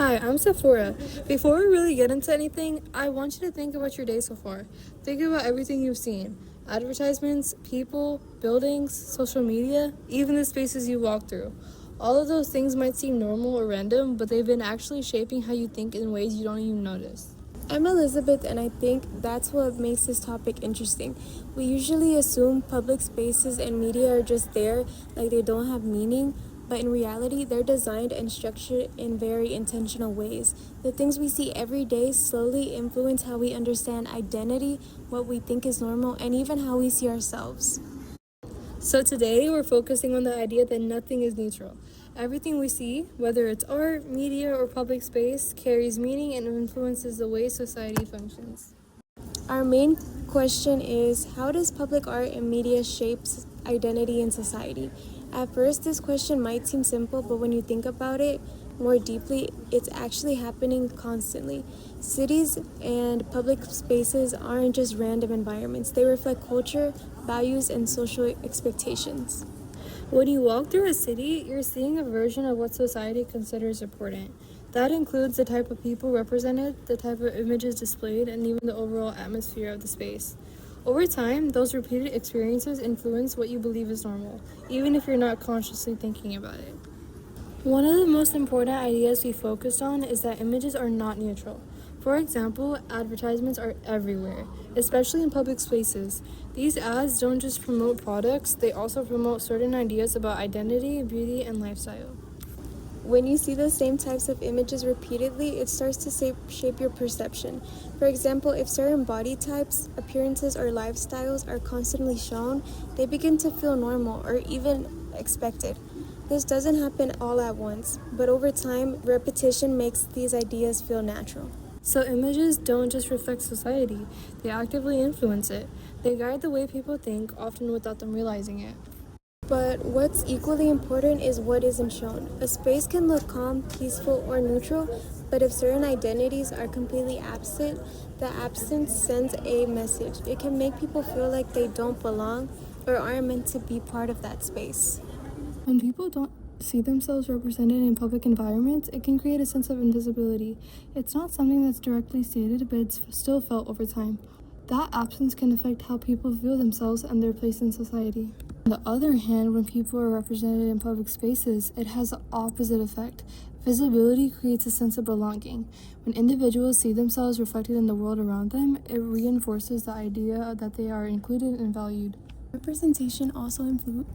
Hi, I'm Sephora. Before we really get into anything, I want you to think about your day so far. Think about everything you've seen: advertisements, people, buildings, social media, even the spaces you walk through. All of those things might seem normal or random, but they've been actually shaping how you think in ways you don't even notice. I'm Elizabeth, and I think that's what makes this topic interesting. We usually assume public spaces and media are just there, like they don't have meaning, but in reality, they're designed and structured in very intentional ways. The things we see every day slowly influence how we understand identity, what we think is normal, and even how we see ourselves. So today we're focusing on the idea that nothing is neutral. Everything we see, whether it's art, media, or public space, carries meaning and influences the way society functions. Our main question is, how does public art and media shapes identity in society? At first, this question might seem simple, but when you think about it more deeply, it's actually happening constantly. Cities and public spaces aren't just random environments, they reflect culture, values, and social expectations. When you walk through a city, you're seeing a version of what society considers important. That includes the type of people represented, the type of images displayed, and even the overall atmosphere of the space. Over time, those repeated experiences influence what you believe is normal, even if you're not consciously thinking about it. One of the most important ideas we focused on is that images are not neutral. For example, advertisements are everywhere, especially in public spaces. These ads don't just promote products, they also promote certain ideas about identity, beauty, and lifestyle. When you see the same types of images repeatedly, it starts to shape your perception. For example, if certain body types, appearances, or lifestyles are constantly shown, they begin to feel normal or even expected. This doesn't happen all at once, but over time, repetition makes these ideas feel natural. So, images don't just reflect society, they actively influence it. They guide the way people think, often without them realizing it. But what's equally important is what isn't shown. A space can look calm, peaceful, or neutral, but if certain identities are completely absent, the absence sends a message. It can make people feel like they don't belong or aren't meant to be part of that space. When people don't see themselves represented in public environments, it can create a sense of invisibility. It's not something that's directly stated, but it's still felt over time. That absence can affect how people feel themselves and their place in society. On the other hand, when people are represented in public spaces, it has the opposite effect. Visibility creates a sense of belonging. When individuals see themselves reflected in the world around them, it reinforces the idea that they are included and valued. Representation also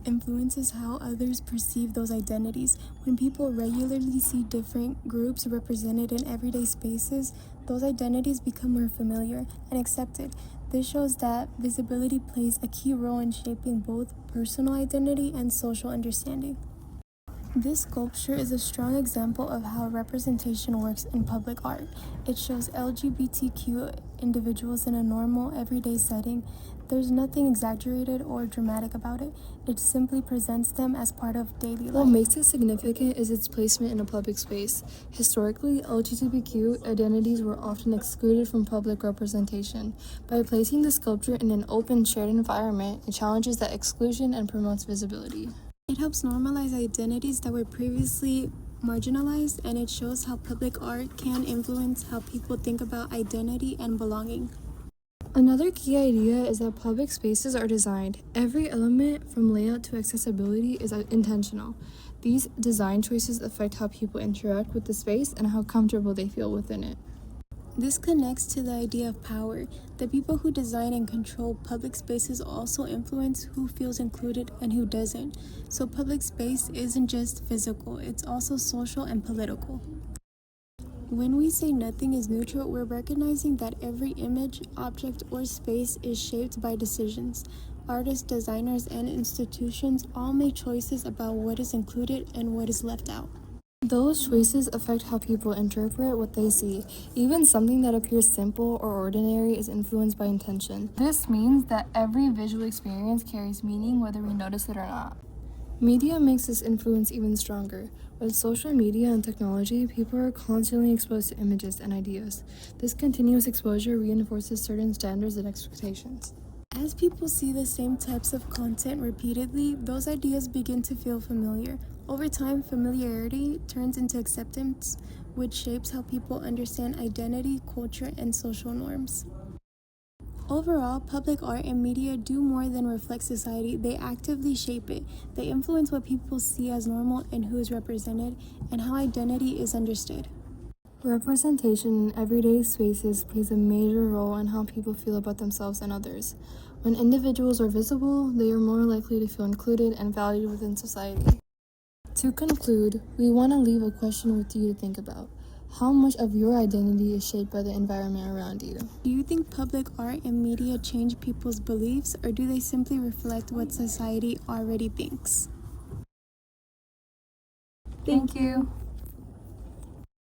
influences how others perceive those identities. When people regularly see different groups represented in everyday spaces, those identities become more familiar and accepted. This shows that visibility plays a key role in shaping both personal identity and social understanding. This sculpture is a strong example of how representation works in public art. It shows LGBTQ individuals in a normal, everyday setting. There's nothing exaggerated or dramatic about it. It simply presents them as part of daily life. What makes it significant is its placement in a public space. Historically, LGBTQ identities were often excluded from public representation. By placing the sculpture in an open, shared environment, it challenges that exclusion and promotes visibility. It helps normalize identities that were previously marginalized, and it shows how public art can influence how people think about identity and belonging. Another key idea is that public spaces are designed. Every element, from layout to accessibility, is intentional. These design choices affect how people interact with the space and how comfortable they feel within it. This connects to the idea of power. The people who design and control public spaces also influence who feels included and who doesn't. So public space isn't just physical, it's also social and political. When we say nothing is neutral, we're recognizing that every image, object, or space is shaped by decisions. Artists, designers, and institutions all make choices about what is included and what is left out. Those choices affect how people interpret what they see. Even something that appears simple or ordinary is influenced by intention. This means that every visual experience carries meaning whether we notice it or not. Media makes this influence even stronger. With social media and technology, people are constantly exposed to images and ideas. This continuous exposure reinforces certain standards and expectations. As people see the same types of content repeatedly, those ideas begin to feel familiar. Over time, familiarity turns into acceptance, which shapes how people understand identity, culture, and social norms. Overall, public art and media do more than reflect society, they actively shape it. They influence what people see as normal and who is represented, and how identity is understood. Representation in everyday spaces plays a major role in how people feel about themselves and others. When individuals are visible, they are more likely to feel included and valued within society. To conclude, we want to leave a question with you to think about. How much of your identity is shaped by the environment around you? Do you think public art and media change people's beliefs, or do they simply reflect what society already thinks? Thank you.